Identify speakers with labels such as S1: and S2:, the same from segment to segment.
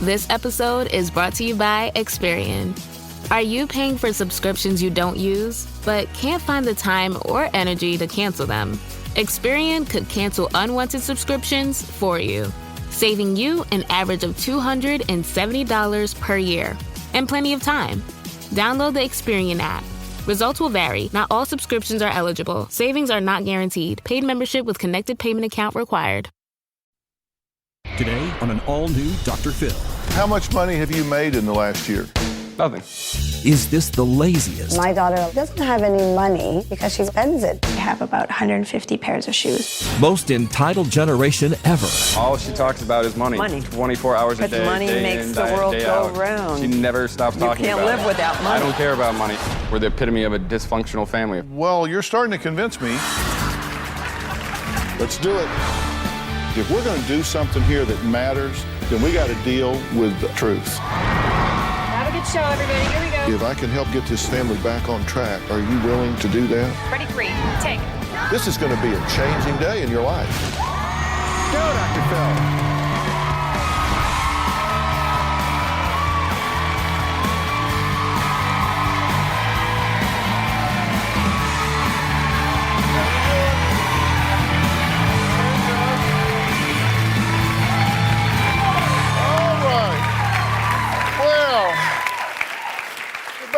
S1: This episode is brought to you by Experian. Are you paying for subscriptions you don't use, but can't find the time or energy to cancel them? Experian could cancel unwanted subscriptions for you, saving you an average of $270 per year and plenty of time. Download the Experian app. Results will vary. Not all subscriptions are eligible. Savings are not guaranteed. Paid membership with connected payment account required.
S2: Today on an all-new Dr. Phil.
S3: How much money have you made in the last year?
S4: Nothing.
S2: Is this the laziest?
S5: My daughter doesn't have any money because she spends it.
S6: I have about 150 pairs of shoes.
S2: Most entitled generation ever?
S4: All she talks about is money.
S7: Money.
S4: 24 hours a day.
S7: Because money
S4: day
S7: makes
S4: in,
S7: the
S4: day
S7: world go
S4: out.
S7: round.
S4: She never stops talking about it.
S7: You can't live without money.
S4: I don't care about money. We're the epitome of a dysfunctional family.
S3: Well, you're starting to convince me. Let's do it. If we're going to do something here that matters, then we got to deal with the truth.
S8: Have a good show, everybody. Here we go.
S3: If I can help get this family back on track, are you willing to do that?
S8: Ready, three, take.
S3: This is going to be a changing day in your life. Go, Dr. Phil.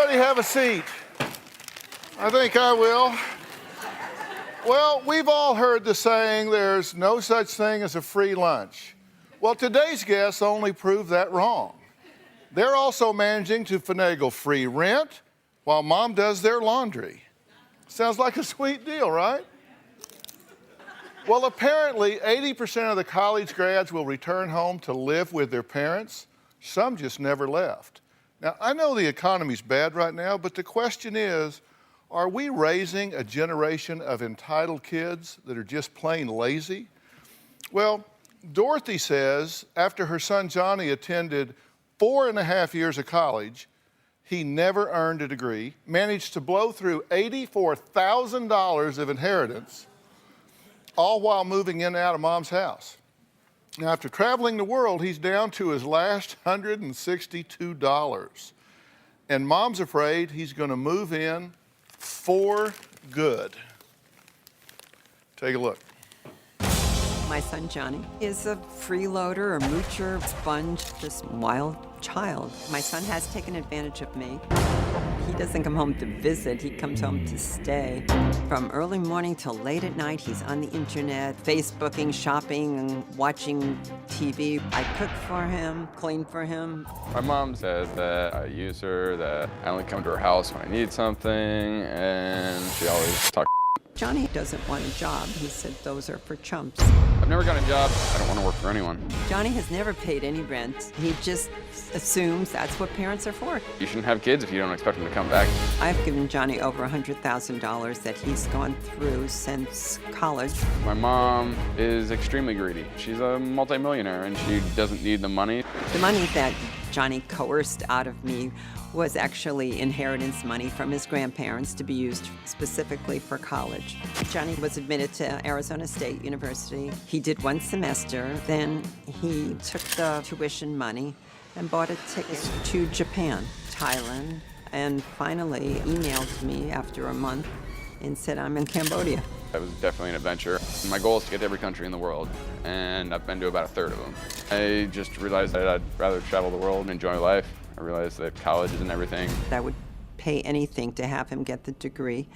S3: Have a seat. I think I will. Well, we've all heard the saying, there's no such thing as a free lunch. Well, today's guests only prove that wrong. They're also managing to finagle free rent while mom does their laundry. Sounds like a sweet deal, right? Well, apparently 80% of the college grads will return home to live with their parents. Some just never left. Now, I know the economy's bad right now, but the question is, are we raising a generation of entitled kids that are just plain lazy? Well, Dorothy says after her son Johnnie attended 4.5 years of college, he never earned a degree, managed to blow through $84,000 of inheritance, all while moving in and out of mom's house. Now, after traveling the world, he's down to his last $162. And mom's afraid he's going to move in for good. Take a look.
S7: My son Johnnie is a freeloader, a moocher, sponge, just wild child. My son has taken advantage of me. He doesn't come home to visit, he comes home to stay. From early morning till late at night, he's on the internet, Facebooking, shopping, and watching TV. I cook for him, clean for him.
S4: My mom says that I use her, that I only come to her house when I need something, and she always talks.
S7: Johnnie doesn't want a job. He said those are for chumps.
S4: I've never got a job. I don't want to work for anyone.
S7: Johnnie has never paid any rent. He just assumes that's what parents are for.
S4: You shouldn't have kids if you don't expect them to come back.
S7: I've given Johnnie over $100,000 that he's gone through since college.
S4: My mom is extremely greedy. She's a multi-millionaire and she doesn't need the money.
S7: The money that Johnnie coerced out of me was actually inheritance money from his grandparents to be used specifically for college. Johnnie was admitted to Arizona State University. He did one semester, then he took the tuition money and bought a ticket to Japan, Thailand, and finally emailed me after a month and said, I'm in Cambodia.
S4: That was definitely an adventure. My goal is to get to every country in the world, and I've been to about a third of them. I just realized that I'd rather travel the world and enjoy life. I realized that college isn't everything.
S7: I would pay anything to have him get the degree.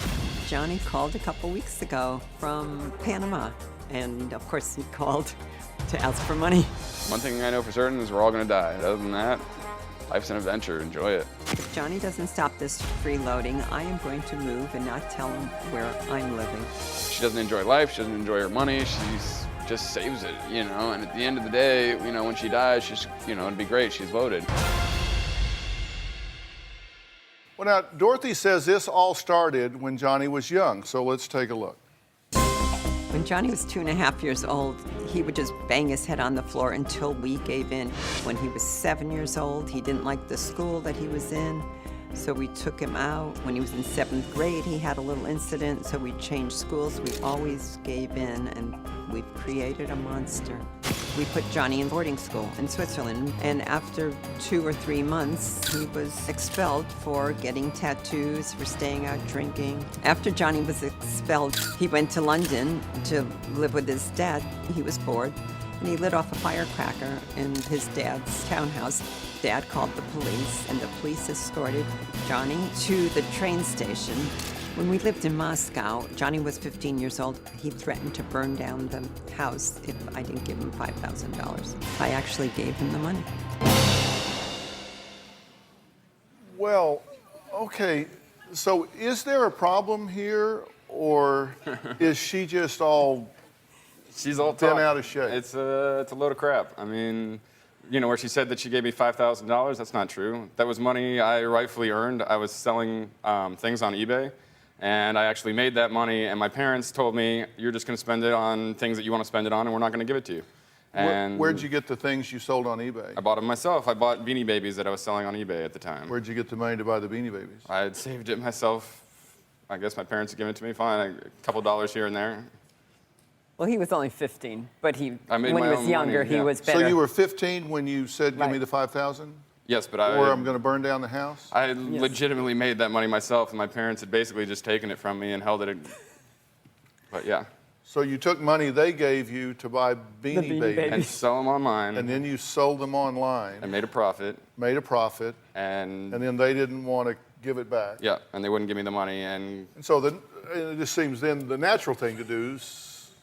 S7: Johnnie called a couple weeks ago from Panama, and of course he called to ask for money.
S4: One thing I know for certain is we're all gonna die. Other than that, life's an adventure, enjoy it.
S7: If Johnnie doesn't stop this freeloading, I am going to move and not tell him where I'm living.
S4: She doesn't enjoy life, she doesn't enjoy her money, she's just saves it, you know, and at the end of the day, you know, when she dies, she's, you know, it'd be great, she's loaded.
S3: Well, now, Dorothy says this all started when Johnnie was young, so let's take a look.
S7: When Johnnie was 2.5 years old, he would just bang his head on the floor until we gave in. When he was 7 years old, he didn't like the school that he was in. So we took him out. When he was in 7th grade, he had a little incident, so we changed schools. We always gave in, and we've created a monster. We put Johnnie in boarding school in Switzerland, and after 2 or 3 months, he was expelled for getting tattoos, for staying out drinking. After Johnnie was expelled, he went to London to live with his dad. He was bored, and he lit off a firecracker in his dad's townhouse. Dad called the police, and the police escorted Johnnie to the train station. When we lived in Moscow, Johnnie was 15 years old. He threatened to burn down the house if I didn't give him $5,000. I actually gave him the money.
S3: Well, okay, so is there a problem here, or is she just all
S4: She's all
S3: bent
S4: talk.
S3: out of shape?
S4: It's a load of crap. I mean, you know, where she said that she gave me $5,000, that's not true. That was money I rightfully earned. I was selling things on eBay. And I actually made that money, and my parents told me, you're just going to spend it on things that you want to spend it on, and we're not going to give it to you. And
S3: Where'd you get the things you sold on eBay?
S4: I bought them myself. I bought Beanie Babies that I was selling on eBay at the time.
S3: Where'd you get the money to buy the Beanie Babies?
S4: I had saved it myself. I guess my parents had given it to me, fine, a couple dollars here and there.
S9: Well, he was only 15, but when he
S4: my
S9: was
S4: own
S9: younger,
S4: money,
S9: he
S4: yeah.
S9: was better.
S3: So you were 15 when you said, give me
S9: Right.
S3: the 5,000?
S4: Yes, but
S3: Or I'm going to burn down the house?
S4: I legitimately made that money myself, and my parents had basically just taken it from me and held it. But yeah.
S3: So you took money they gave you to buy Beanie Babies,
S4: And sell them online.
S3: and then you sold them online,
S4: and made a profit.
S3: and then they didn't want to give it back.
S4: Yeah, and they wouldn't give me the money, and
S3: And so it just seems then the natural thing to do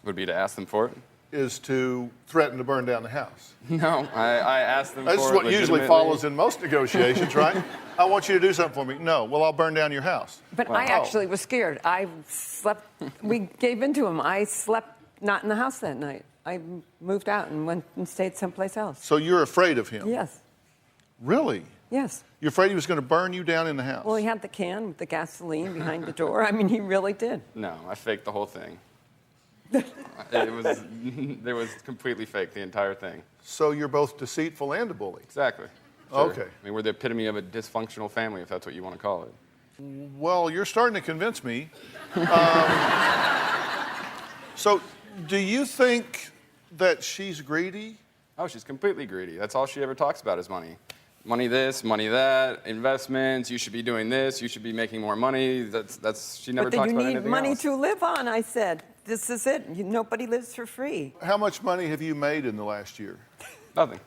S4: would be to ask them for it.
S3: is to threaten to burn down the house.
S4: No, I asked them
S3: This
S4: for
S3: is
S4: it
S3: what usually
S4: legitimately.
S3: follows in most negotiations, right? I want you to do something for me. No, well, I'll burn down your house.
S9: But I actually was scared. I slept, we gave in to him. I slept not in the house that night. I moved out and went and stayed someplace else.
S3: So you're afraid of him?
S9: Yes,
S3: Really?
S9: yes.
S3: You're afraid he was going to burn you down in the house?
S9: Well, he had the can with the gasoline behind the door. I mean, he really did.
S4: No, I faked the whole thing. It was completely fake, the entire thing.
S3: So you're both deceitful and a bully?
S4: Exactly. Sure.
S3: Okay.
S4: I mean, we're the epitome of a dysfunctional family, if that's what you want to call it.
S3: Well, you're starting to convince me. So do you think that she's greedy?
S4: Oh, she's completely greedy. That's all she ever talks about is money. Money this, money that, investments, you should be doing this, you should be making more money. She never
S9: But
S4: talks
S9: you
S4: about
S9: need
S4: anything
S9: money
S4: else.
S9: to live on, I said. This is it. Nobody lives for free.
S3: How much money have you made in the last year?
S4: Nothing.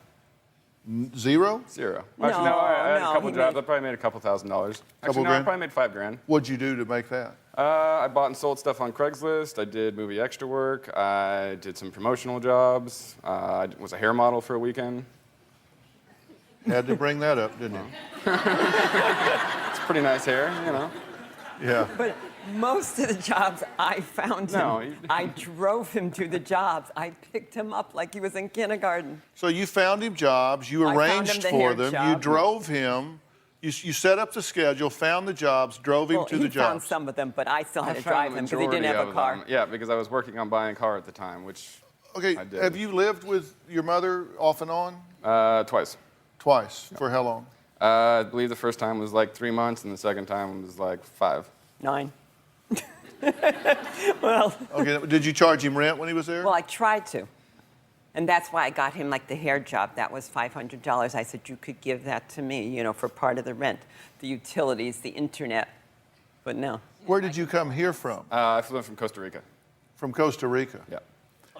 S3: Zero?
S4: Zero.
S9: No,
S4: Actually, no, I had
S9: no,
S4: a couple
S9: he
S4: jobs.
S9: made-
S4: I probably made a couple $1,000. Actually,
S3: Couple
S4: no, I
S3: grand?
S4: probably made $5,000.
S3: What'd you do to make that?
S4: I bought and sold stuff on Craigslist. I did movie extra work. I did some promotional jobs. I was a hair model for a weekend.
S3: Had to bring that up, didn't you?
S4: It's pretty nice hair, you know.
S3: Yeah.
S9: But most of the jobs I found him.
S4: No, you-
S9: I drove him to the jobs. I picked him up like he was in kindergarten.
S3: So you found him jobs, you
S9: I found him
S3: arranged
S9: the
S3: for
S9: hair
S3: them,
S9: job.
S3: you drove him, you set up the schedule, found the jobs, drove him
S9: Well,
S3: to
S9: he
S3: the
S9: found
S3: jobs.
S9: some of them, but I still had
S4: I
S9: to
S4: found
S9: drive
S4: the
S9: him because he didn't
S4: majority
S9: have a
S4: of
S9: car.
S4: them. Yeah, because I was working on buying a car at the time, which
S3: Okay,
S4: I did.
S3: have you lived with your mother off and on?
S4: twice.
S3: Twice. For how long?
S4: I believe the first time was like 3 months, and the second time was like 5.
S9: 9. Well,
S3: Okay, did you charge him rent when he was there?
S9: well, I tried to. And that's why I got him like the hair job. That was $500. I said, you could give that to me, for part of the rent, the utilities, the internet. But no.
S3: Where did you come here from?
S4: I flew in from Costa Rica.
S3: From Costa Rica.
S4: Yeah.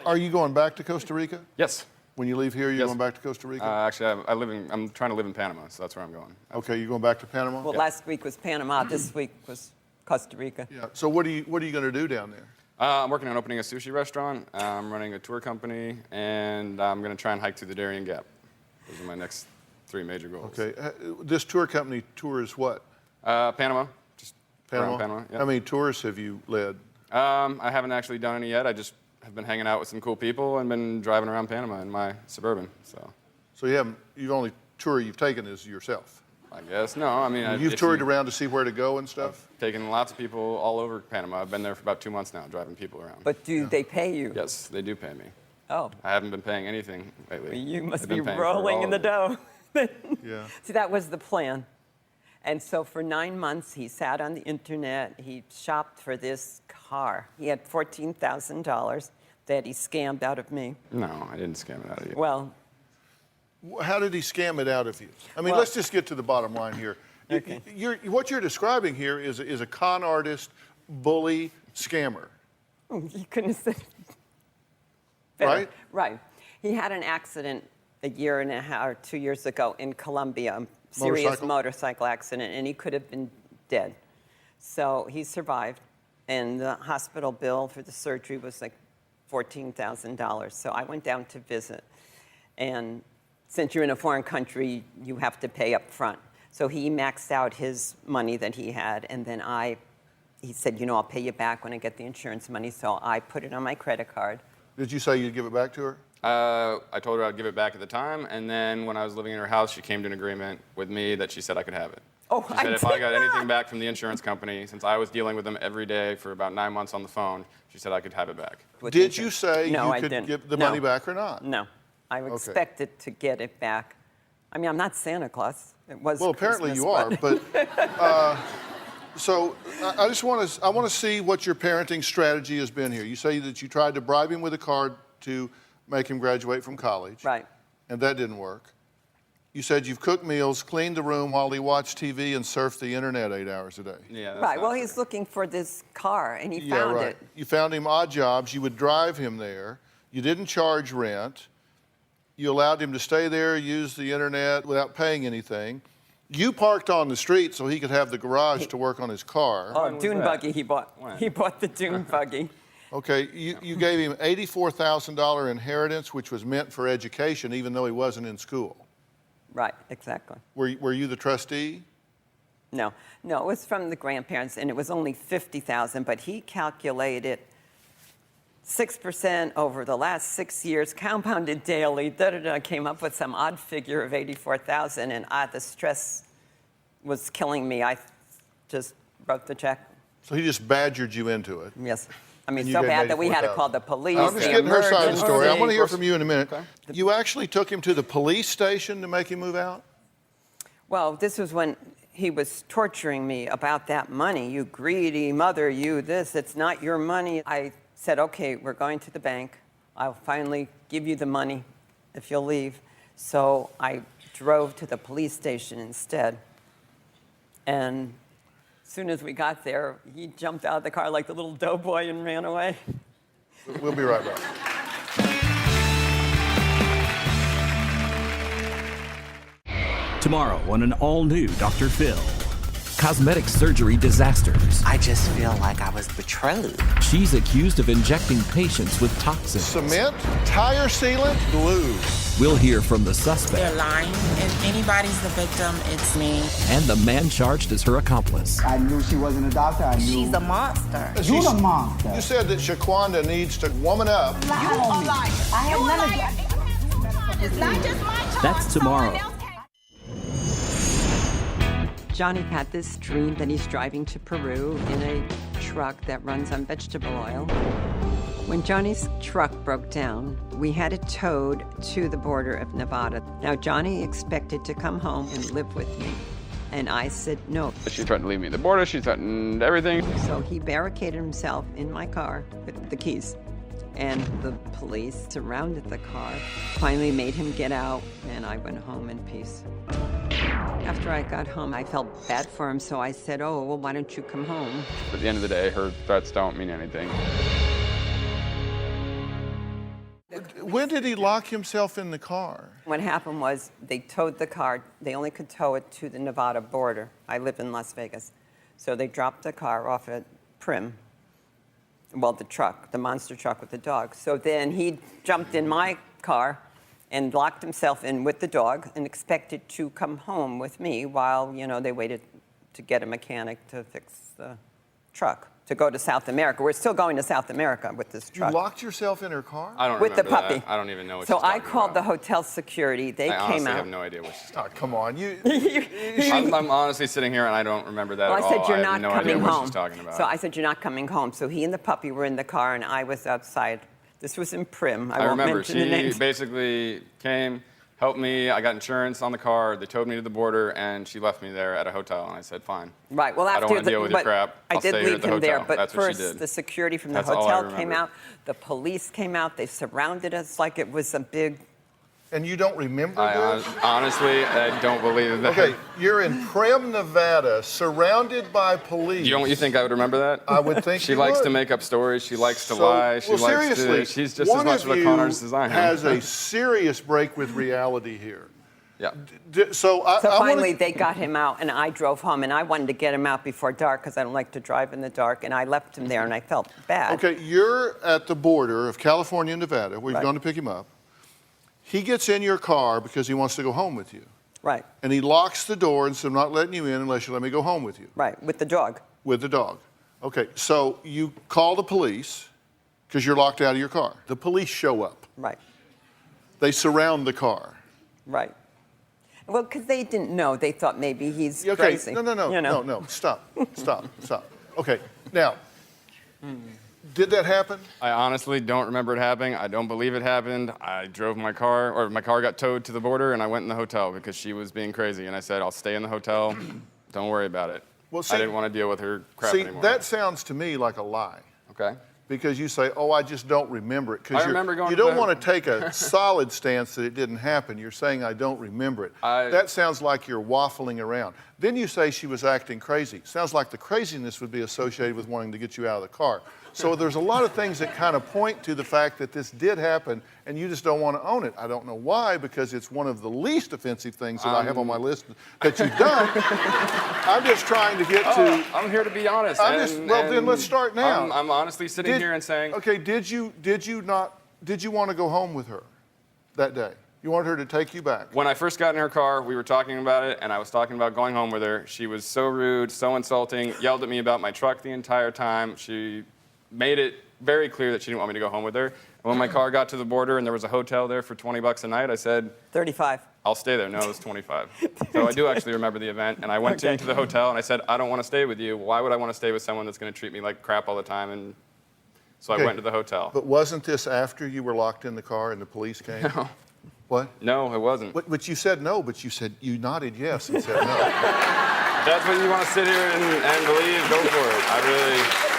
S3: Are you going back to Costa Rica?
S4: Yes.
S3: When you leave here, you're
S4: Yes.
S3: going back to Costa Rica?
S4: Actually, I'm trying to live in Panama, so that's where I'm going.
S3: Okay, you're going back to Panama?
S9: Well, last week was Panama. This week was Costa Rica.
S3: Yeah. So what are you going to do down there?
S4: I'm working on opening a sushi restaurant. I'm running a tour company, and I'm going to try and hike through the Darien Gap. Those are my next 3 major goals.
S3: Okay. This tour company tours what?
S4: Panama. Just around Panama. Yeah.
S3: How many tours have you led?
S4: I haven't actually done any yet. I just have been hanging out with some cool people and been driving around Panama in my Suburban.
S3: So you've only tour you've taken is yourself.
S4: I guess no. I mean,
S3: You've toured around to see where to go and stuff.
S4: Taken lots of people all over Panama. I've been there for about 2 months now, driving people around.
S9: But do they pay you?
S4: Yes, they do pay me.
S9: Oh.
S4: I haven't been paying anything lately.
S9: You must
S4: They've
S9: be
S4: been paying for
S9: rolling
S4: all
S9: in the
S4: of it.
S9: dough.
S3: Yeah.
S9: See, that was the plan. And so for 9 months, he sat on the internet. He shopped for this car. He had $14,000 that he scammed out of me.
S4: No, I didn't scam it out of you.
S9: Well,
S3: How did he scam it out of you? I mean,
S9: Well-
S3: let's just get to the bottom line here.
S9: Okay.
S3: What you're describing here is a con artist, bully, scammer.
S9: you couldn't have said it better.
S3: Right?
S9: Right. He had an accident a year and a half or 2 years ago in Colombia, a serious motorcycle accident, and he could have been dead. So he survived, and the hospital bill for the surgery was like $14,000. So I went down to visit, and since you're in a foreign country, you have to pay up front. So he maxed out his money that he had, and then he said, you know, I'll pay you back when I get the insurance money. So I put it on my credit card.
S3: Did you say you'd give it back to her?
S4: I told her I'd give it back at the time, and then when I was living in her house, she came to an agreement with me that she said I could have it.
S9: Oh,
S4: She said if I got anything back from the insurance company, since I was dealing with them every day for about 9 months on the phone, she said I could have it back.
S3: Did you say
S9: No,
S3: you
S9: I
S3: could
S9: didn't.
S3: give the
S9: No.
S3: money back or not?
S9: No, I expected to get it back. I mean, I'm not Santa Claus. It was
S3: Well, apparently
S9: Christmas,
S3: you are, but so I just want to see what your parenting strategy has been here. You say that you tried to bribe him with a card to make him graduate from college.
S9: Right.
S3: And that didn't work. You said you've cooked meals, cleaned the room while he watched TV and surfed the internet 8 hours a day.
S4: Yeah, that's
S9: Right.
S4: not
S9: Well,
S4: true.
S9: he's looking for this car, and he
S3: Yeah,
S9: found
S3: right.
S9: it.
S3: You found him odd jobs. You would drive him there. You didn't charge rent. You allowed him to stay there, use the internet without paying anything. You parked on the street so he could have the garage to work on his car.
S9: Oh,
S4: was
S9: dune
S4: that?
S9: buggy he bought.
S4: When?
S9: He bought the dune buggy.
S3: Okay, you gave him $84,000 inheritance, which was meant for education, even though he wasn't in school.
S9: Right, exactly.
S3: Were you the trustee?
S9: No, it was from the grandparents, and it was only $50,000, but he calculated 6% over the last 6 years, compounded daily, came up with some odd figure of $84,000, and the stress was killing me. I just wrote the check.
S3: So he just badgered you into it.
S9: Yes. I mean,
S3: And you
S9: so
S3: gave
S9: bad that we had to
S3: $84,000.
S9: call the police.
S3: I'm just
S9: the
S3: getting her side of the story. I want to
S9: emergency.
S3: hear from you in a minute. You actually took him to the police station to make him move out?
S9: Well, this was when he was torturing me about that money. You greedy mother, you this, it's not your money. I said, okay, we're going to the bank. I'll finally give you the money if you'll leave. So I drove to the police station instead. And as soon as we got there, he jumped out of the car like the little doughboy and ran away.
S3: We'll be right back.
S2: Tomorrow on an all-new Dr. Phil. Cosmetic surgery disasters.
S10: I just feel like I was betrayed.
S2: She's accused of injecting patients with toxins.
S3: Cement, tire sealant, glue.
S2: We'll hear from the
S10: They're
S2: suspect
S10: lying. If anybody's the victim, it's me.
S2: and the man charged as her accomplice.
S11: I knew she wasn't a doctor. I knew.
S10: She's a monster.
S11: You're the monster.
S3: You said that Shaquanda needs to woman up.
S11: You a liar. I have none of that.
S8: It's not just my child.
S2: That's tomorrow.
S7: Johnny had this dream that he's driving to Peru in a truck that runs on vegetable oil. When Johnny's truck broke down, we had it towed to the border of Nevada. Now, Johnny expected to come home and live with me, and I said no.
S4: She threatened to leave me at the border. She threatened everything.
S7: So he barricaded himself in my car with the keys, and the police surrounded the car, finally made him get out, and I went home in peace. After I got home, I felt bad for him, so I said, oh, well, why don't you come home?
S4: At the end of the day, her threats don't mean anything.
S3: When did he lock himself in the car?
S9: What happened was they towed the car. They only could tow it to the Nevada border. I live in Las Vegas. So they dropped the car off at Prim. Well, the truck, the monster truck with the dog. So then he jumped in my car and locked himself in with the dog and expected to come home with me while, you know, they waited to get a mechanic to fix the truck, to go to South America. We're still going to South America with this
S3: You
S9: truck.
S3: locked yourself in her car?
S4: I don't
S9: With the
S4: remember
S9: puppy.
S4: that. I don't even know what
S9: So
S4: she's
S9: I
S4: talking
S9: called the
S4: about.
S9: hotel security. They
S4: I
S9: came
S4: honestly
S9: out.
S4: have no idea what she's talking
S3: Oh, come on. You.
S4: I'm honestly sitting here and I don't remember that
S9: Well,
S4: at
S9: I said,
S4: all.
S9: you're
S4: I
S9: not
S4: have no
S9: coming
S4: idea what
S9: home.
S4: she's talking about.
S9: So I said, you're not coming home. So he and the puppy were in the car, and I was outside. This was in Prim. I won't
S4: remember
S9: mention the
S4: she
S9: names.
S4: basically came, helped me. I got insurance on the car. They towed me to the border, and she left me there at a hotel. And I said, fine.
S9: Right. Well, after
S4: I don't want to deal with your crap.
S9: I did
S4: stay here
S9: leave
S4: at the
S9: him
S4: hotel.
S9: there, but
S4: That's what she
S9: first
S4: did.
S9: the security from the
S4: That's all I
S9: hotel came
S4: remember.
S9: out. The police came out. They surrounded us like it was a big.
S3: And you don't remember this?
S4: Honestly, I don't believe that.
S3: Okay, you're in Primm, Nevada, surrounded by police.
S4: You think I would remember that?
S3: I would think
S4: she
S3: you
S4: likes
S3: would.
S4: to make up stories. She likes to lie. She likes
S3: seriously,
S4: to. She's just as much of a con artist as I am.
S3: Has a serious break with reality here.
S4: Yeah.
S3: So
S9: finally, they got him out, and I drove home, and I wanted to get him out before dark because I don't like to drive in the dark, and I left him there, and I felt bad.
S3: Okay, you're at the border of California and Nevada, where you've gone to pick him up. He gets in your car because he wants to go home with you.
S9: Right.
S3: And he locks the door and says, I'm not letting you in unless you let me go home with you.
S9: Right, with the dog.
S3: With the dog. Okay, so you call the police because you're locked out of your car. The police show up.
S9: Right.
S3: They surround the car.
S9: Right. Well, because they didn't know. They thought maybe he's crazy.
S3: No. Stop. Okay, now, did that happen?
S4: I honestly don't remember it happening. I don't believe it happened. I drove my car, or my car got towed to the border, and I went in the hotel because she was being crazy. And I said, I'll stay in the hotel. Don't worry about it.
S3: Well, see,
S4: I didn't want to deal with her crap anymore.
S3: That sounds to me like a lie.
S4: Okay.
S3: Because you say, I just don't remember it.
S4: I remember going
S3: you
S4: to
S3: don't
S4: the-
S3: want to take a solid stance that it didn't happen. You're saying, I don't remember it. That sounds like you're waffling around. Then you say she was acting crazy. Sounds like the craziness would be associated with wanting to get you out of the car. So there's a lot of things that kind of point to the fact that this did happen, and you just don't want to own it. I don't know why, because it's one of the least offensive things that I have on my list that you've done. I'm just trying to get to...
S4: I'm here to be honest.
S3: Then let's start now.
S4: I'm honestly sitting here and saying...
S3: Okay, did you want to go home with her that day? You wanted her to take you back?
S4: When I first got in her car, we were talking about it, and I was talking about going home with her. She was so rude, so insulting, yelled at me about my truck the entire time. She made it very clear that she didn't want me to go home with her. And when my car got to the border and there was a hotel there for $20 a night, I said,
S9: 35.
S4: I'll stay there. No, it was 25. So I do actually remember the event, and I went into the hotel and I said, I don't want to stay with you. Why would I want to stay with someone that's going to treat me like crap all the time? And so I went to the hotel.
S3: But wasn't this after you were locked in the car and the police came?
S4: No.
S3: What?
S4: No, it wasn't.
S3: But you said no, but you nodded yes and said no.
S4: That's what you want to sit here and believe, go for it.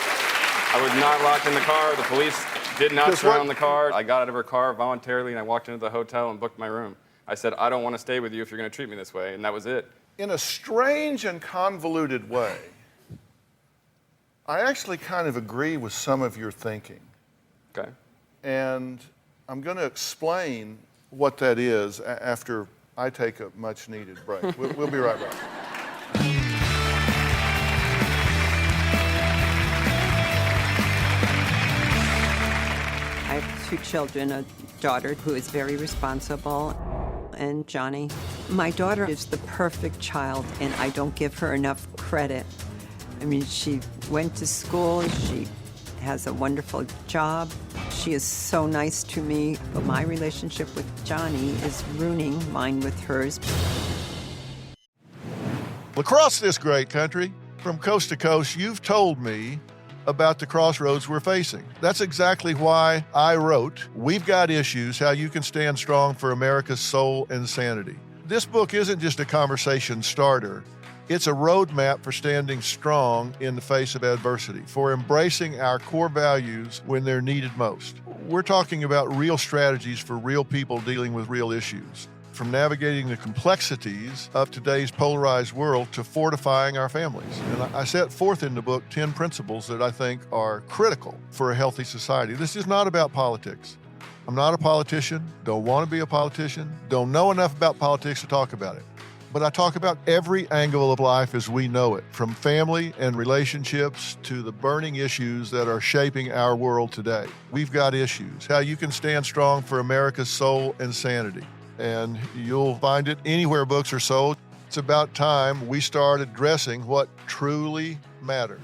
S4: I was not locked in the car. The police did not surround the car. I got out of her car voluntarily, and I walked into the hotel and booked my room. I said, I don't want to stay with you if you're going to treat me this way, and that was it.
S3: In a strange and convoluted way, I actually kind of agree with some of your thinking.
S4: Okay.
S3: And I'm going to explain what that is after I take a much-needed break. We'll be right back.
S7: I have 2 children, a daughter who is very responsible, and Johnnie. My daughter is the perfect child, and I don't give her enough credit. I mean, she went to school, she has a wonderful job. She is so nice to me, but my relationship with Johnnie is ruining mine with hers.
S3: Across this great country, from coast to coast, you've told me about the crossroads we're facing. That's exactly why I wrote We've Got Issues, How You Can Stand Strong for America's Soul and Sanity. This book isn't just a conversation starter. It's a roadmap for standing strong in the face of adversity, for embracing our core values when they're needed most. We're talking about real strategies for real people dealing with real issues, from navigating the complexities of today's polarized world to fortifying our families. And I set forth in the book 10 principles that I think are critical for a healthy society. This is not about politics. I'm not a politician, don't want to be a politician, don't know enough about politics to talk about it. But I talk about every angle of life as we know it, from family and relationships to the burning issues that are shaping our world today. We've got issues, how you can stand strong for America's soul and sanity. And you'll find it anywhere books are sold. It's about time we start addressing what truly matters.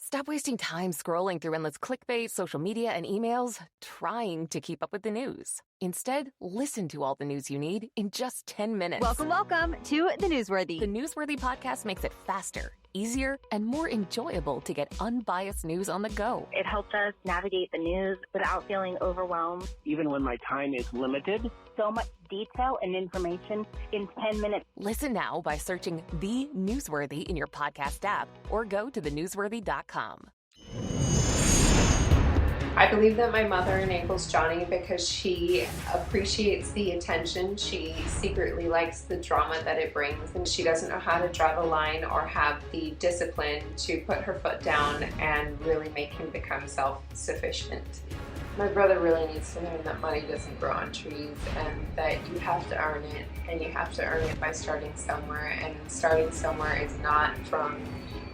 S12: Stop wasting time scrolling through endless clickbait, social media, and emails trying to keep up with the news. Instead, listen to all the news you need in just 10 minutes.
S13: Welcome to The Newsworthy.
S12: The Newsworthy podcast makes it faster, easier and more enjoyable to get unbiased news on the go.
S11: It helped us navigate the news without feeling overwhelmed.
S13: Even when my time is limited.
S11: So much detail and information in 10 minutes.
S12: Listen now by searching The Newsworthy in your podcast app or go to thenewsworthy.com.
S14: I believe that my mother enables Johnnie because she appreciates the attention. She secretly likes the drama that it brings, and she doesn't know how to draw the line or have the discipline to put her foot down and really make him become self-sufficient. My brother really needs to learn that money doesn't grow on trees and that you have to earn it, and you have to earn it by starting somewhere, and starting somewhere is not from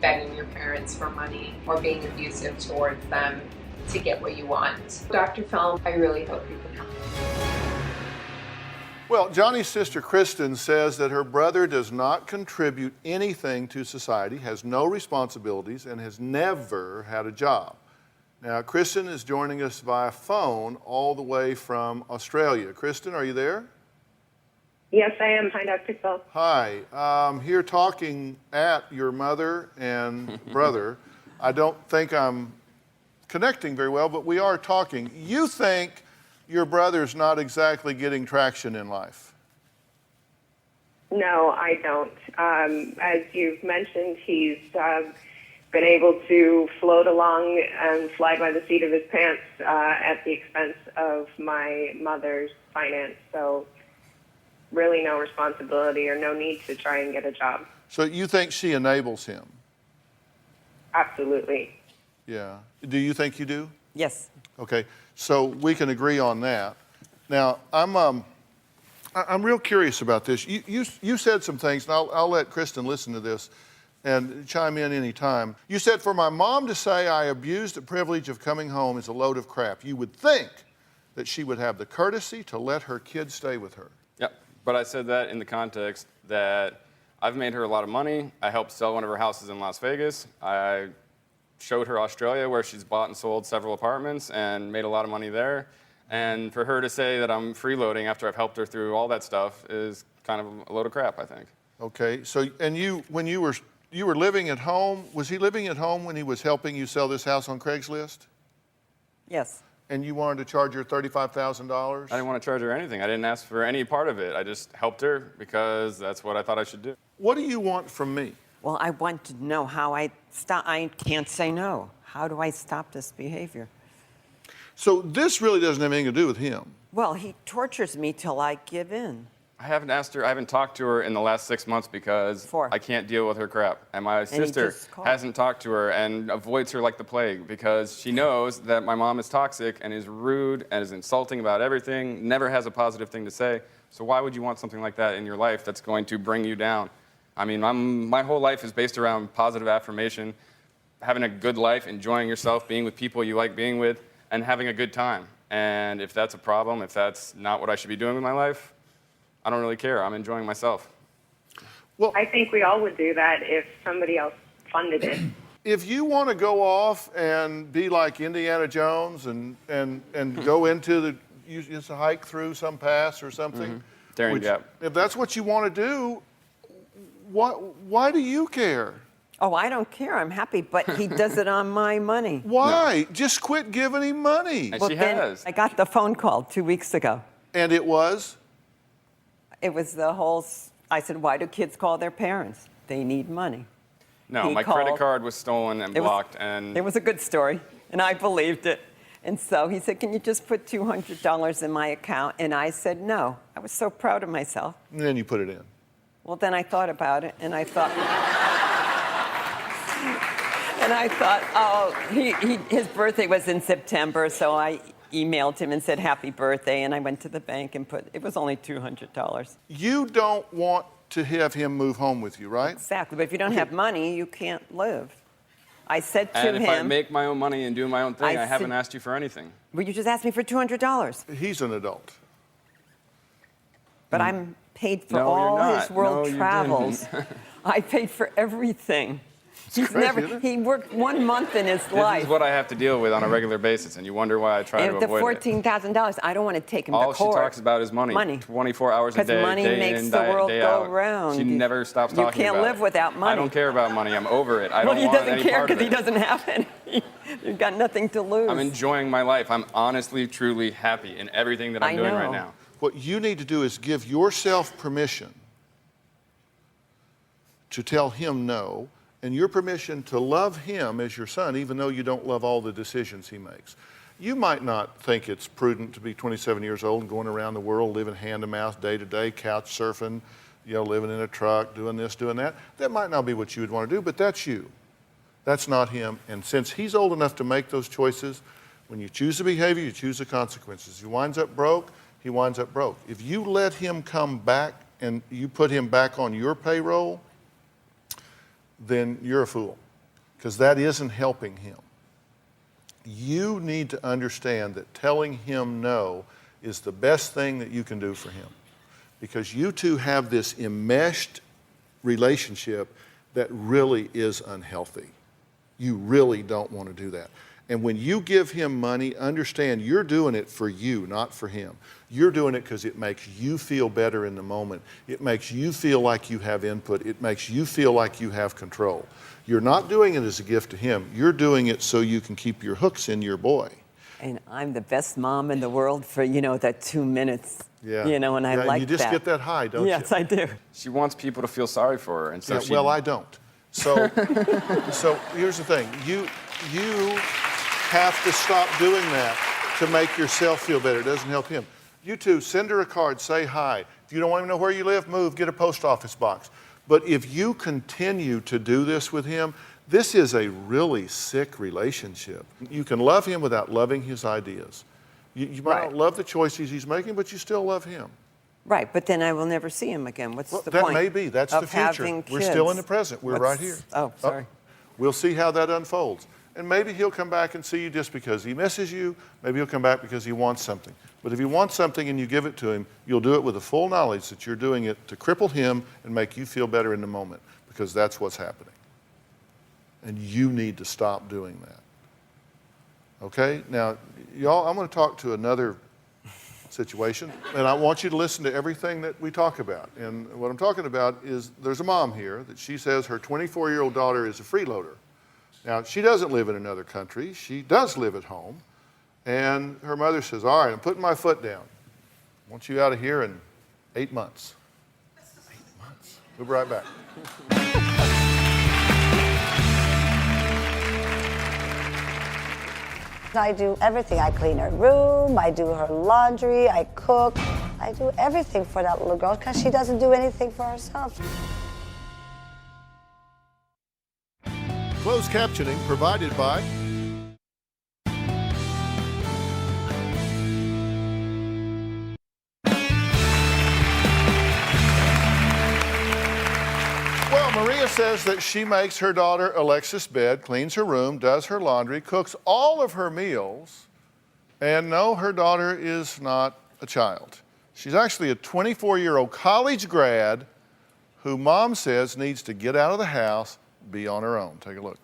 S14: begging your parents for money or being abusive towards them to get what you want. Dr. Phil, I really hope you can help.
S3: Well, Johnny's sister Kristen says that her brother does not contribute anything to society, has no responsibilities, and has never had a job. Now, Kristen is joining us via phone all the way from Australia. Kristen, are you there?
S15: Yes, I am. Hi, Dr. Phil.
S3: Hi. I'm here talking at your mother and brother. I don't think I'm connecting very well, but we are talking. You think your brother's not exactly getting traction in life?
S15: No, I don't. As you've mentioned, he's been able to float along and fly by the seat of his pants at the expense of my mother's finance. So really no responsibility or no need to try and get a job.
S3: So you think she enables him?
S15: Absolutely.
S3: Yeah. Do you think you do?
S9: Yes.
S3: Okay. So we can agree on that. Now, I'm real curious about this. You said some things, and I'll let Kristen listen to this and chime in any time. You said, for my mom to say I abused the privilege of coming home is a load of crap. You would think that she would have the courtesy to let her kids stay with her.
S4: Yep. But I said that in the context that I've made her a lot of money. I helped sell one of her houses in Las Vegas. I showed her Australia, where she's bought and sold several apartments and made a lot of money there. And for her to say that I'm freeloading after I've helped her through all that stuff is kind of a load of crap, I think.
S3: Okay. So, and when you were living at home, was he living at home when he was helping you sell this house on Craigslist?
S9: Yes.
S3: And you wanted to charge her $35,000?
S4: I didn't want to charge her anything. I didn't ask for any part of it. I just helped her because that's what I thought I should do.
S3: What do you want from me?
S9: Well, I want to know how I stop. I can't say no. How do I stop this behavior?
S3: So this really doesn't have anything to do with him.
S9: Well, he tortures me till I give in.
S4: I haven't asked her, I haven't talked to her in the last 6 months because I can't deal with her crap. And my sister hasn't talked to her and avoids her like the plague because she knows that my mom is toxic and is rude and is insulting about everything, never has a positive thing to say. So why would you want something like that in your life that's going to bring you down? I mean, my whole life is based around positive affirmation, having a good life, enjoying yourself, being with people you like being with, and having a good time. And if that's a problem, if that's not what I should be doing with my life, I don't really care. I'm enjoying myself.
S15: Well, I think we all would do that if somebody else funded it.
S3: If you want to go off and be like Indiana Jones and go into just a hike through some pass or something,
S4: Daring Gap.
S3: If that's what you want to do, why do you care?
S9: Oh, I don't care. I'm happy, but he does it on my money.
S3: Why? No. Just quit giving him money.
S4: And well, she has.
S9: I got the phone call 2 weeks ago.
S3: And it was?
S9: It was the whole, I said, why do kids call their parents? They need money.
S4: No, my credit card was stolen and blocked.
S9: It was a good story, and I believed it. And so he said, can you just put $200 in my account? And I said, no. I was so proud of myself.
S3: And then you put it in.
S9: Well, then I thought about it, and I thought, oh, his birthday was in September, so I emailed him and said, happy birthday, and I went to the bank and it was only $200.
S3: You don't want to have him move home with you, right?
S9: Exactly, but if you don't have money, you can't live. I said to him...
S4: And if I make my own money and do my own thing, I haven't asked you for anything.
S9: Well, you just asked me for $200.
S3: He's an adult.
S9: But I'm paid for all his world travels. I paid for everything. He's never. He worked 1 month in his life.
S4: This is what I have to deal with on a regular basis, and you wonder why I try to
S9: And the
S4: avoid it.
S9: $14,000, I don't want to take him
S4: All
S9: to court.
S4: she talks about is money. 24 hours a day,
S9: Because money
S4: day
S9: makes
S4: in,
S9: the world
S4: day
S9: go
S4: out.
S9: round.
S4: She never stops talking about it.
S9: You can't live without money.
S4: I don't care about money. I'm over it. I don't
S9: he
S4: want
S9: doesn't
S4: any
S9: care
S4: part of
S9: because he
S4: it.
S9: doesn't have any. You've got nothing to lose.
S4: I'm enjoying my life. I'm honestly, truly happy in everything that I'm doing right now.
S3: What you need to do is give yourself permission to tell him no, and your permission to love him as your son, even though you don't love all the decisions he makes. You might not think it's prudent to be 27 years old and going around the world, living hand to mouth, day to day, couch surfing, living in a truck, doing this, doing that. That might not be what you would want to do, but that's you. That's not him. And since he's old enough to make those choices, when you choose the behavior, you choose the consequences. If he winds up broke, he winds up broke. If you let him come back and you put him back on your payroll, then you're a fool, because that isn't helping him. You need to understand that telling him no is the best thing that you can do for him, because you two have this enmeshed relationship that really is unhealthy. You really don't want to do that. And when you give him money, understand you're doing it for you, not for him. You're doing it because it makes you feel better in the moment. It makes you feel like you have input. It makes you feel like you have control. You're not doing it as a gift to him. You're doing it so you can keep your hooks in your boy.
S9: And I'm the best mom in the world for, that 2 minutes.
S3: Yeah.
S9: And I like that.
S3: You just get that high, don't you?
S9: Yes, I do.
S4: She wants people to feel sorry for her, and so she...
S3: Well, I don't. So here's the thing. You have to stop doing that to make yourself feel better. It doesn't help him. You two, send her a card, say hi. If you don't want to know where you live, move, get a post office box. But if you continue to do this with him, this is a really sick relationship. You can love him without loving his ideas. You might not love the choices he's making, but you still love him.
S9: Right, but then I will never see him again. What's the
S3: that
S9: point?
S3: That may be. That's the future. We're still in the present. We're right here.
S9: Oh, sorry.
S3: We'll see how that unfolds. And maybe he'll come back and see you just because he misses you. Maybe he'll come back because he wants something. But if he wants something and you give it to him, you'll do it with the full knowledge that you're doing it to cripple him and make you feel better in the moment, because that's what's happening. And you need to stop doing that. Okay? Now, y'all, I'm going to talk to another situation, and I want you to listen to everything that we talk about. And what I'm talking about is there's a mom here that she says her 24-year-old daughter is a freeloader. Now, she doesn't live in another country. She does live at home. And her mother says, all right, I'm putting my foot down. I want you out of here in 8 months. 8 months. We'll be right back.
S5: I do everything. I clean her room, I do her laundry, I cook. I do everything for that little girl because she doesn't do anything for herself.
S3: Closed captioning provided by Maria says that she makes her daughter Alexis bed, cleans her room, does her laundry, cooks all of her meals, and no, her daughter is not a child. She's actually a 24-year-old college grad who mom says needs to get out of the house, be on her own. Take a look.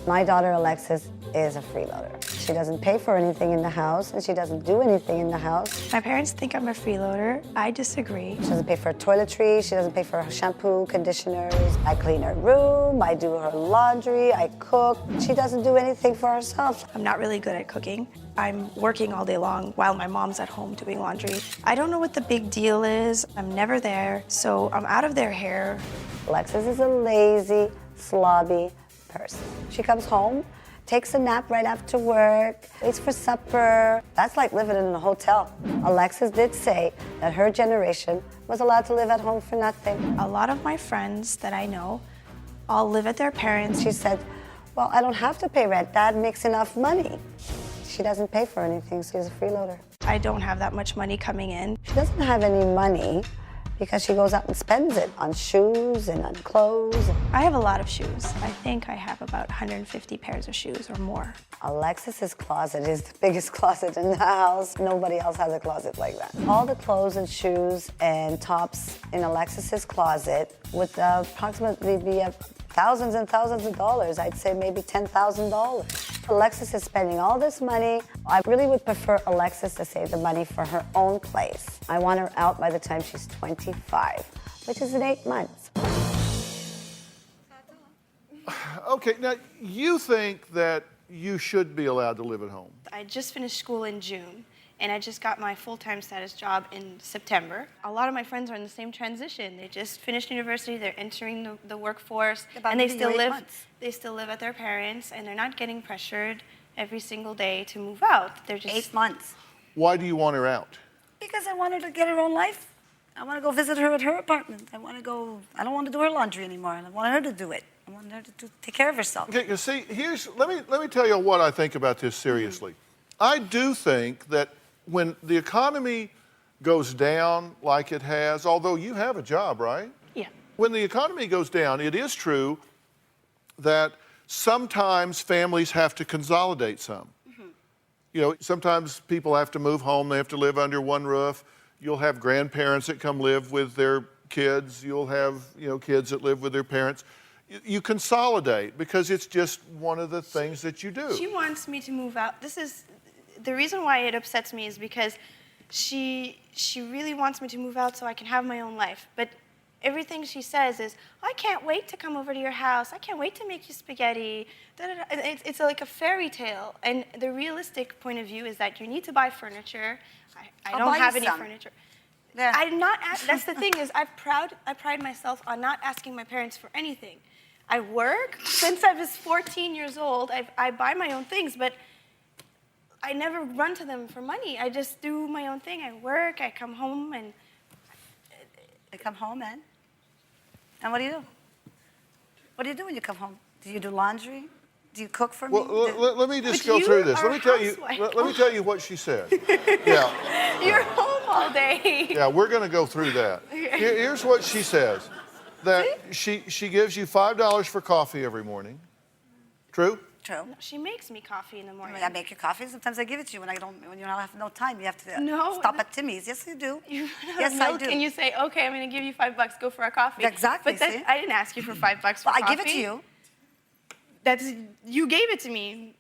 S5: My daughter Alexis is a freeloader. She doesn't pay for anything in the house, and she doesn't do anything in the house.
S6: My parents think I'm a freeloader. I disagree.
S5: She doesn't pay for toiletries. She doesn't pay for her shampoo, conditioners. I clean her room. I do her laundry. I cook. She doesn't do anything for herself.
S6: I'm not really good at cooking. I'm working all day long while my mom's at home doing laundry. I don't know what the big deal is. I'm never there, so I'm out of their hair.
S5: Alexis is a lazy, slobby person. She comes home, takes a nap right after work, waits for supper. That's like living in a hotel. Alexis did say that her generation was allowed to live at home for nothing.
S6: A lot of my friends that I know all live at their parents'.
S5: She said, well, I don't have to pay rent. Dad makes enough money. She doesn't pay for anything, so she's a freeloader.
S6: I don't have that much money coming in.
S5: She doesn't have any money because she goes out and spends it on shoes and on clothes.
S6: I have a lot of shoes. I think I have about 150 pairs of shoes or more.
S5: Alexis's closet is the biggest closet in the house. Nobody else has a closet like that. All the clothes and shoes and tops in Alexis's closet would approximately be thousands and thousands of dollars. I'd say maybe $10,000. Alexis is spending all this money. I really would prefer Alexis to save the money for her own place. I want her out by the time she's 25, which is in 8 months.
S3: Okay, now you think that you should be allowed to live at home.
S6: I just finished school in June, and I just got my full-time status job in September. A lot of my friends are in the same transition. They just finished university, they're entering the workforce, and they still live at their parents, and they're not getting pressured every single day to move out. They're just
S5: 8 months.
S3: Why do you want her out?
S5: Because I want her to get her own life. I want to go visit her at her apartment. I don't want to do her laundry anymore. I want her to do it. I want her to take care of herself.
S3: Okay, you see, let me tell you what I think about this seriously. I do think that when the economy goes down like it has, although you have a job, right?
S6: Yeah.
S3: When the economy goes down, it is true that sometimes families have to consolidate some. You know, sometimes people have to move home, they have to live under one roof. You'll have grandparents that come live with their kids. You'll have, kids that live with their parents. You consolidate because it's just one of the things that you do.
S6: She wants me to move out. This is the reason why it upsets me is because she really wants me to move out so I can have my own life. But everything she says is, I can't wait to come over to your house. I can't wait to make you spaghetti. It's like a fairy tale. And the realistic point of view is that you need to buy furniture. I don't have any furniture.
S5: Yeah.
S6: I'm not. That's the thing is, I pride myself on not asking my parents for anything. I work since I was 14 years old. I buy my own things, but I never run to them for money. I just do my own thing. I work. I come home and.
S5: I come home and what do you do? What do you do when you come home? Do you do laundry? Do you cook for me?
S3: Well, let me just go through this. Let me tell you what she said. Yeah.
S6: You're home all day.
S3: Yeah, we're going to go through that. Here's what she says. That she gives you $5 for coffee every morning. True?
S5: True.
S6: No, she makes me coffee in the morning.
S5: I make your coffee. Sometimes I give it to you when you don't have no time. You have to stop at Timmy's. Yes, you do.
S6: Yes, I do. And you say, okay, I'm going to give you $5. Go for a coffee.
S5: Exactly.
S6: But I didn't ask you for $5 for coffee.
S5: I give it to you.
S6: You gave it to me.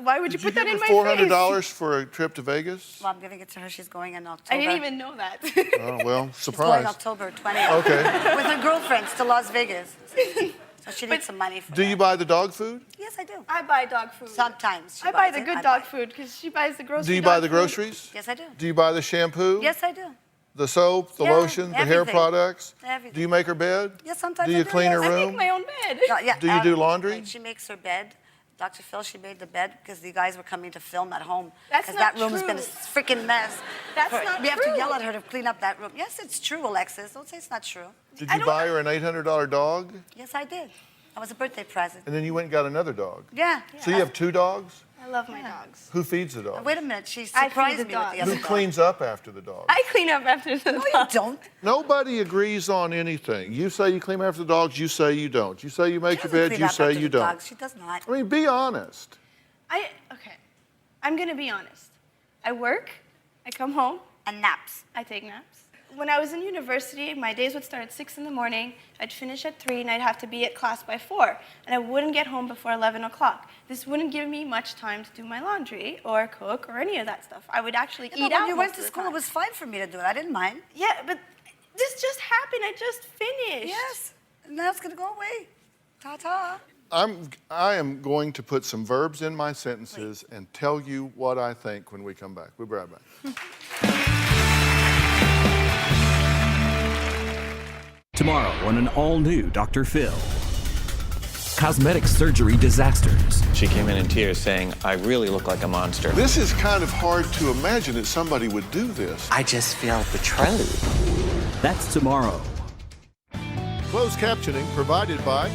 S6: Why would you put that in my
S3: face? $400
S6: face?
S3: for a trip to Vegas?
S5: Well, I'm giving it to her. She's going in October.
S6: I didn't even know that.
S3: Oh, well, surprise.
S5: She's going October 20th.
S3: Okay.
S5: With her girlfriends to Las Vegas. So she needs some money for that.
S3: Do you buy the dog food?
S5: Yes, I do.
S6: I buy dog food.
S5: Sometimes.
S6: I buy the good dog food because she buys the groceries.
S3: Do you buy the groceries?
S5: Yes, I do.
S3: Do you buy the shampoo?
S5: Yes, I do.
S3: The soap, the lotion, the hair products?
S5: Everything.
S3: Do you make her bed?
S5: Yes, sometimes
S3: Do you clean her room?
S6: I make my own bed.
S3: Do you do laundry?
S5: She makes her bed. Dr. Phil, she made the bed because the guys were coming to film at home.
S6: That's not
S5: that room
S6: true.
S5: has been a freaking mess.
S6: That's not
S5: We have
S6: true.
S5: to yell at her to clean up that room. Yes, it's true, Alexis. Don't say it's not true.
S3: Did you buy her an $800 dog?
S5: Yes, I did. That was a birthday present.
S3: And then you went and got another dog?
S5: Yeah.
S3: So you have 2 dogs?
S6: I love my dogs.
S3: Who feeds the dog?
S5: Wait a minute. She
S6: I
S5: surprised
S6: feed
S5: me
S6: the
S5: with the
S6: dogs.
S5: other
S3: Who
S5: dog.
S3: cleans up after the dog?
S6: I clean up after the dogs.
S5: No, you don't.
S3: Nobody agrees on anything. You say you clean after the dogs, you say you don't. You say you make your bed, you say you don't.
S5: She does not.
S3: I mean, be honest.
S6: Okay. I'm going to be honest. I work. I come home.
S5: And naps.
S6: I take naps. When I was in university, my days would start at 6 in the morning. I'd finish at 3, and I'd have to be at class by 4. And I wouldn't get home before 11 o'clock. This wouldn't give me much time to do my laundry or cook or any of that stuff. I would actually eat out.
S5: When you went to school, it was fine for me to do it. I didn't mind.
S6: Yeah, but this just happened. I just finished.
S5: Yes. And now it's going to go away. Ta-ta.
S3: I am going to put some verbs in my sentences and tell you what I think when we come back. We'll be right back.
S2: Tomorrow on an all-new Dr. Phil. Cosmetic surgery disasters.
S16: She came in tears saying, I really look like a monster.
S3: This is kind of hard to imagine that somebody would do this.
S10: I just feel betrayed.
S2: That's tomorrow.
S3: Closed captioning provided by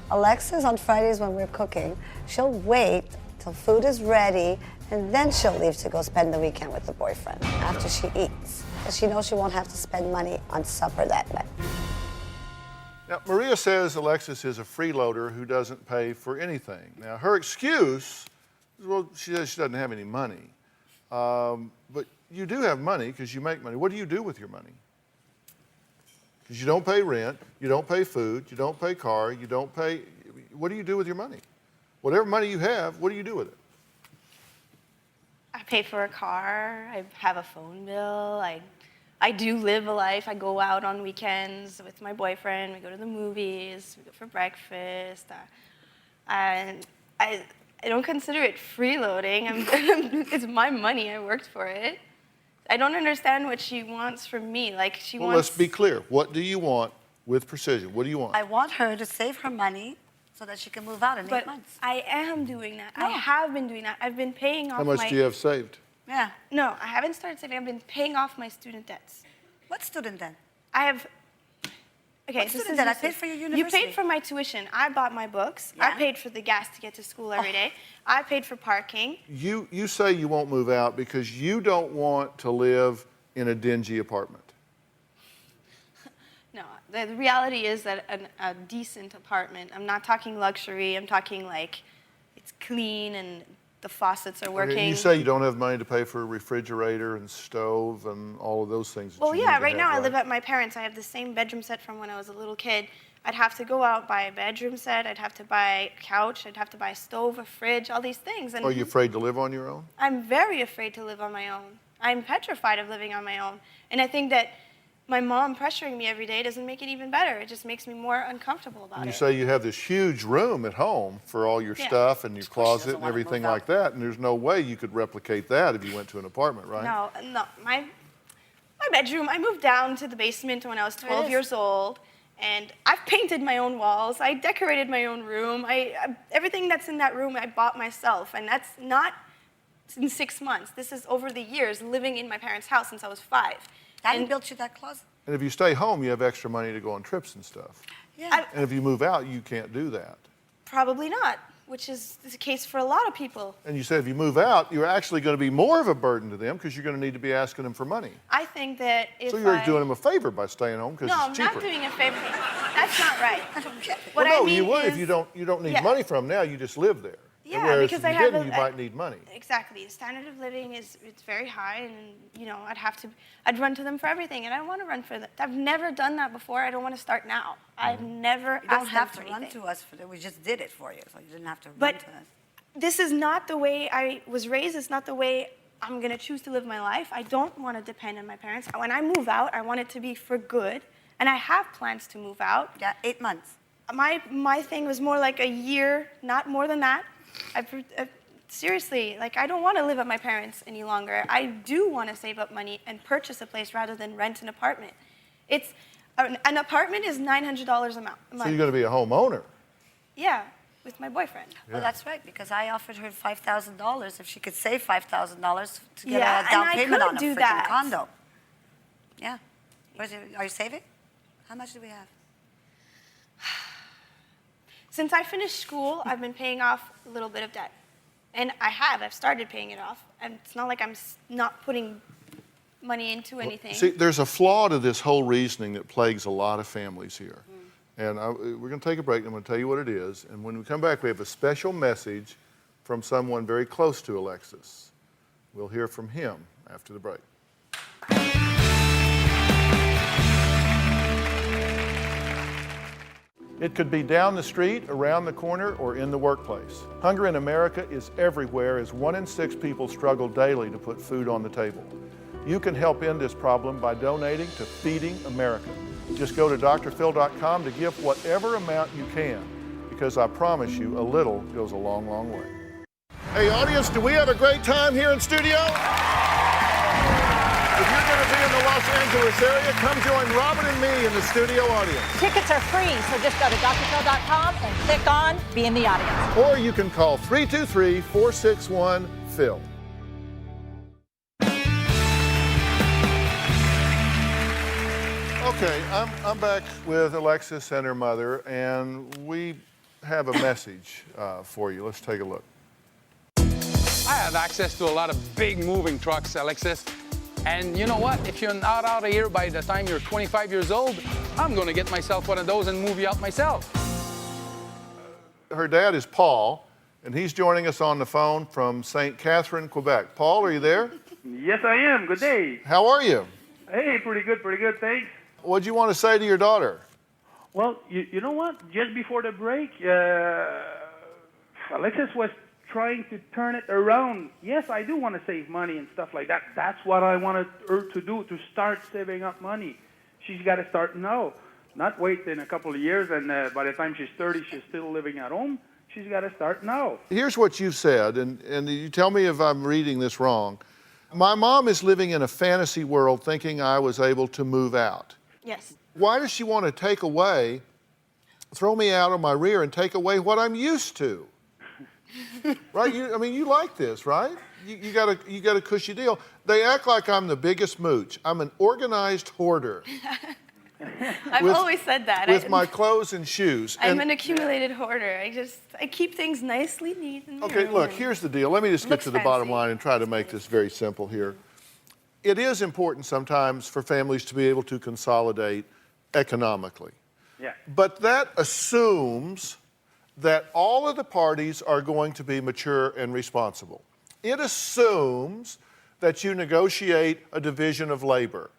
S5: Alexis, on Fridays when we're cooking, she'll wait till food is ready, and then she'll leave to go spend the weekend with the boyfriend after she eats. Because she knows she won't have to spend money on supper that night.
S3: Now, Maria says Alexis is a freeloader who doesn't pay for anything. Now, her excuse is, well, she says she doesn't have any money. But you do have money because you make money. What do you do with your money? Because you don't pay rent, you don't pay food, you don't pay car, you don't pay. What do you do with your money? Whatever money you have, what do you do with it?
S6: I pay for a car. I have a phone bill. I do live a life. I go out on weekends with my boyfriend. We go to the movies. We go for breakfast. And I don't consider it freeloading. It's my money. I worked for it. I don't understand what she wants from me. Like she wants.
S3: Let's be clear. What do you want with precision? What do you want?
S5: I want her to save her money so that she can move out in 8 months.
S6: I am doing that.
S5: No.
S6: I have been doing that. I've been paying off
S3: How much do you have saved?
S5: Yeah.
S6: No, I haven't started saving. I've been paying off my student debts.
S5: What student then?
S6: I have. Okay,
S5: what student then? I paid for your university.
S6: You paid for my tuition. I bought my books.
S5: Yeah.
S6: I paid for the gas to get to school every day. I paid for parking.
S3: You say you won't move out because you don't want to live in a dingy apartment.
S6: No, the reality is that a decent apartment, I'm not talking luxury, I'm talking like it's clean and the faucets are working.
S3: Okay, you say you don't have money to pay for a refrigerator and stove and all of those things.
S6: Well, yeah, right now I live at my parents'. I have the same bedroom set from when I was a little kid. I'd have to go out, buy a bedroom set, I'd have to buy a couch, I'd have to buy a stove, a fridge, all these things. And
S3: are you afraid to live on your own?
S6: I'm very afraid to live on my own. I'm petrified of living on my own. And I think that my mom pressuring me every day doesn't make it even better. It just makes me more uncomfortable about it.
S3: You say you have this huge room at home for all your stuff and your closet and everything like that, and there's no way you could replicate that if you went to an apartment, right?
S6: No. My bedroom, I moved down to the basement when I was 12 years old, and I've painted my own walls. I decorated my own room. Everything that's in that room I bought myself, and that's not in 6 months. This is over the years living in my parents' house since I was 5.
S5: Daddy built you that closet.
S3: And if you stay home, you have extra money to go on trips and stuff.
S5: Yeah.
S3: And if you move out, you can't do that.
S6: Probably not, which is the case for a lot of people.
S3: And you said if you move out, you're actually going to be more of a burden to them because you're going to need to be asking them for money.
S6: I think that if
S3: So you're doing them a favor by staying home because
S6: No,
S3: it's cheaper.
S6: I'm not doing a favor. That's not right.
S3: Well, no, you would if you don't need money from them now. You just live there.
S6: Yeah,
S3: whereas
S6: because
S3: if you
S6: I have
S3: didn't, you might need money.
S6: Exactly. The standard of living it's very high, and I'd run to them for everything, and I don't want to run for them. I've never done that before. I don't want to start now. I've never
S5: You don't
S6: asked
S5: have
S6: them
S5: to
S6: for
S5: run
S6: anything.
S5: to us for that. We just did it for you, so you didn't have to run
S6: But
S5: to us.
S6: this is not the way I was raised. It's not the way I'm going to choose to live my life. I don't want to depend on my parents. When I move out, I want it to be for good, and I have plans to move out.
S5: Yeah, 8 months.
S6: My thing was more like a year, not more than that. Seriously, like I don't want to live at my parents any longer. I do want to save up money and purchase a place rather than rent an apartment. An apartment is $900 a month.
S3: So you're going to be a homeowner.
S6: Yeah, with my boyfriend.
S3: Yeah.
S5: Well, that's right, because I offered her $5,000 if she could save $5,000 to get
S6: Yeah,
S5: a down
S6: and I
S5: payment
S6: could
S5: on a
S6: do
S5: freaking
S6: that.
S5: condo. Yeah. Are you saving? How much do we have?
S6: Since I finished school, I've been paying off a little bit of debt. And I've started paying it off. And it's not like I'm not putting money into anything.
S3: See, there's a flaw to this whole reasoning that plagues a lot of families here. And we're going to take a break, and I'm going to tell you what it is. And when we come back, we have a special message from someone very close to Alexis. We'll hear from him after the break. It could be down the street, around the corner, or in the workplace. Hunger in America is everywhere as 1 in 6 people struggle daily to put food on the table. You can help end this problem by donating to Feeding America. Just go to drphil.com to give whatever amount you can, because I promise you, a little goes a long, long way. Hey audience, do we have a great time here in studio? If you're going to be in the Los Angeles area, come join Robin and me in the studio audience.
S17: Tickets are free, so just go to drphil.com and click on Be in the Audience.
S3: Or you can call 323-461-PHIL. Okay, I'm back with Alexis and her mother, and we have a message for you. Let's take a look.
S18: I have access to a lot of big moving trucks, Alexis. And you know what? If you're not out of here by the time you're 25 years old, I'm going to get myself one of those and move you out myself.
S3: Her dad is Paul, and he's joining us on the phone from St. Catherine, Quebec. Paul, are you there?
S19: Yes, I am. Good day.
S3: How are you?
S19: Hey, pretty good, thanks.
S3: What do you want to say to your daughter?
S19: Well, you know what? Just before the break, Alexis was trying to turn it around. Yes, I do want to save money and stuff like that. That's what I wanted her to do, to start saving up money. She's got to start now, not wait in a couple of years and by the time she's 30, she's still living at home. She's got to start now.
S3: Here's what you said, and you tell me if I'm reading this wrong. My mom is living in a fantasy world thinking I was able to move out.
S6: Yes.
S3: Why does she want to throw me out on my rear and take away what I'm used to? Right? You like this, right? You got a cushy deal. They act like I'm the biggest mooch. I'm an organized hoarder.
S6: I've always said that.
S3: With my clothes and shoes.
S6: I'm an accumulated hoarder. I keep things nicely neat.
S3: Okay, look, here's the deal. Let me just get to the bottom line and try to make this very simple here. It is important sometimes for families to be able to consolidate economically.
S19: Yeah.
S3: But that assumes that all of the parties are going to be mature and responsible. It assumes that you negotiate a division of labor.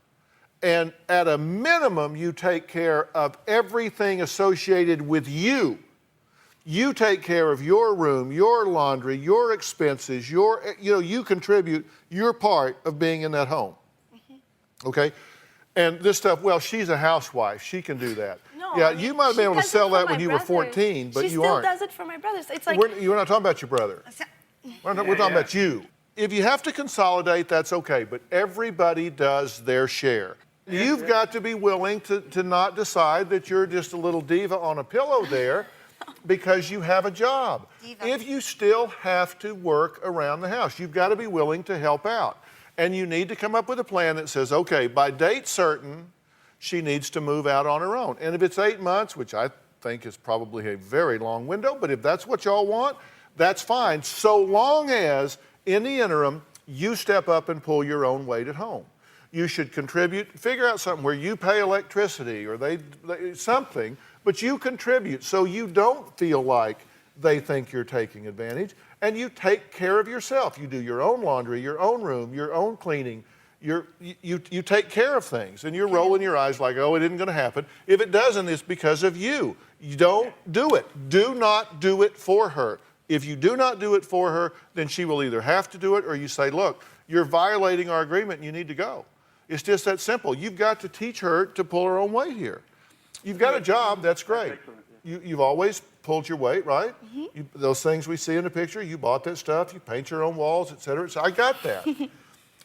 S3: And at a minimum, you take care of everything associated with you. You take care of your room, your laundry, your expenses, you contribute your part of being in that home. Mm-hmm. Okay? And this stuff, well, she's a housewife. She can do that.
S6: No,
S3: yeah, you might have been able to sell that when you were 14, but you aren't.
S6: She still does it for my brothers. It's like...
S3: You're not talking about your brother. We're talking about you. If you have to consolidate, that's okay, but everybody does their share. You've got to be willing to not decide that you're just a little diva on a pillow there because you have a job. If you still have to work around the house, you've got to be willing to help out. And you need to come up with a plan that says, okay, by date certain, she needs to move out on her own. And if it's 8 months, which I think is probably a very long window, but if that's what y'all want, that's fine, so long as in the interim, you step up and pull your own weight at home. You should contribute, figure out something where you pay electricity or something, but you contribute so you don't feel like they think you're taking advantage, and you take care of yourself. You do your own laundry, your own room, your own cleaning. You take care of things, and you're rolling your eyes like, oh, it isn't going to happen. If it doesn't, it's because of you. You don't do it. Do not do it for her. If you do not do it for her, then she will either have to do it or you say, look, you're violating our agreement and you need to go. It's just that simple. You've got to teach her to pull her own weight here. You've got a job, that's great. You've always pulled your weight, right? Mm-hmm. Those things we see in the picture, you bought that stuff, you paint your own walls, et cetera. So I got that.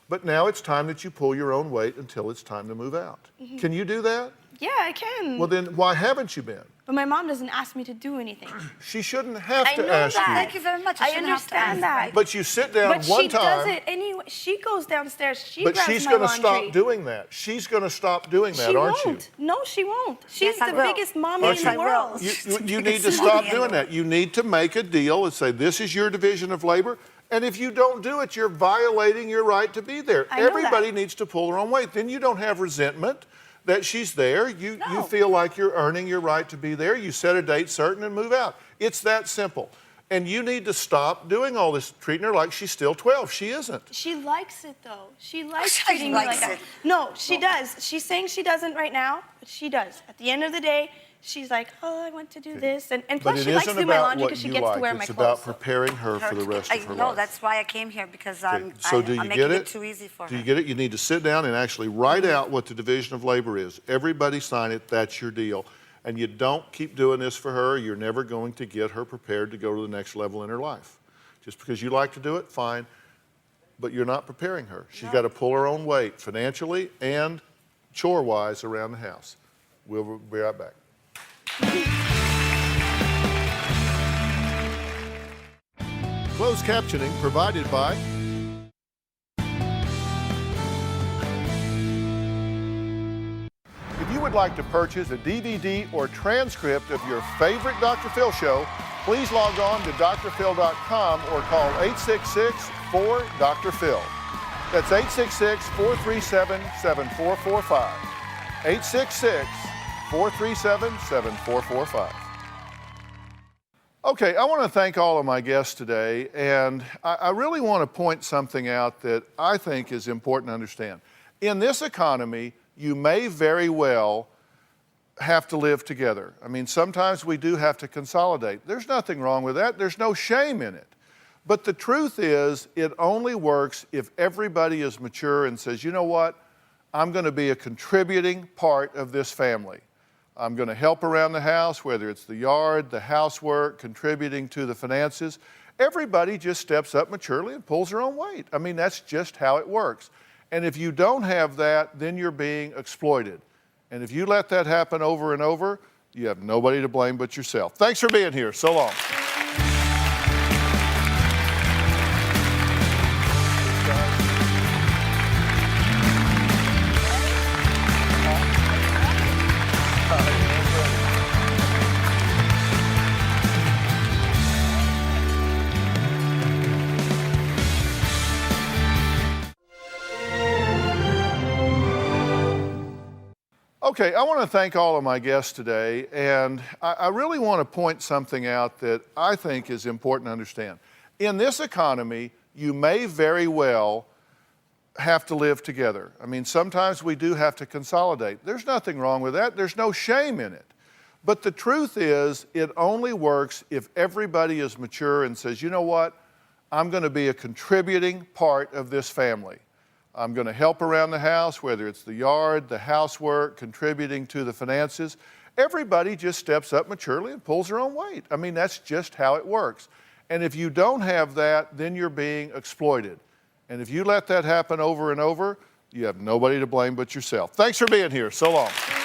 S3: But now it's time that you pull your own weight until it's time to move out. Mm-hmm. Can you do that?
S6: Yeah, I can.
S3: Well, then why haven't you been?
S6: But my mom doesn't ask me to do anything.
S3: She shouldn't have to ask you.
S6: I know that. Thank you very much. I understand that.
S3: But you sit down one time.
S6: But she does it anyway. She goes downstairs. She grabs my laundry. But she's going to stop doing that. She's going to stop doing that, aren't you? No, she won't. She's the biggest mommy in the world.
S3: You need to stop doing that. You need to make a deal and say, this is your division of labor. And if you don't do it, you're violating your right to be there. Everybody needs to pull their own weight. Then you don't have resentment that she's there. You feel like you're earning your right to be there. You set a date certain and move out. It's that simple. And you need to stop doing all this, treating her like she's still 12. She isn't.
S6: She likes it, though. She likes treating me like that. No, she does. She's saying she doesn't right now, but she does. At the end of the day, she's like, oh, I want to do this. And plus, she likes to do my laundry because she gets to wear my clothes.
S3: It's about preparing her for the rest of her life.
S5: No, that's why I came here, because I'm making it too easy for her.
S3: Do you get it? You need to sit down and actually write out what the division of labor is. Everybody sign it. That's your deal. And you don't keep doing this for her. You're never going to get her prepared to go to the next level in her life. Just because you like to do it, fine. But you're not preparing her. She's got to pull her own weight financially and chore-wise around the house. We'll be right back. Closed captioning provided by If you would like to purchase a DVD or transcript of your favorite Dr. Phil show, please log on to drphil.com or call 866-4-DR-PHIL. That's 866-437-7445. 866-437-7445. Okay, I want to thank all of my guests today, and I really want to point something out that I think is important to understand. In this economy, you may very well have to live together. I mean, sometimes we do have to consolidate. There's nothing wrong with that. There's no shame in it. But the truth is, it only works if everybody is mature and says, you know what, I'm going to be a contributing part of this family. I'm going to help around the house, whether it's the yard, the housework, contributing to the finances. Everybody just steps up maturely and pulls their own weight. I mean, that's just how it works. And if you don't have that, then you're being exploited. And if you let that happen over and over, you have nobody to blame but yourself. Thanks for being here. So long. Okay, I want to thank all of my guests today, and I really want to point something out that I think is important to understand. In this economy, you may very well have to live together. I mean, sometimes we do have to consolidate. There's nothing wrong with that. There's no shame in it. But the truth is, it only works if everybody is mature and says, you know what, I'm going to be a contributing part of this family. I'm going to help around the house, whether it's the yard, the housework, contributing to the finances. Everybody just steps up maturely and pulls their own weight. I mean, that's just how it works. And if you don't have that, then you're being exploited. And if you let that happen over and over, you have nobody to blame but yourself. Thanks for being here. So long.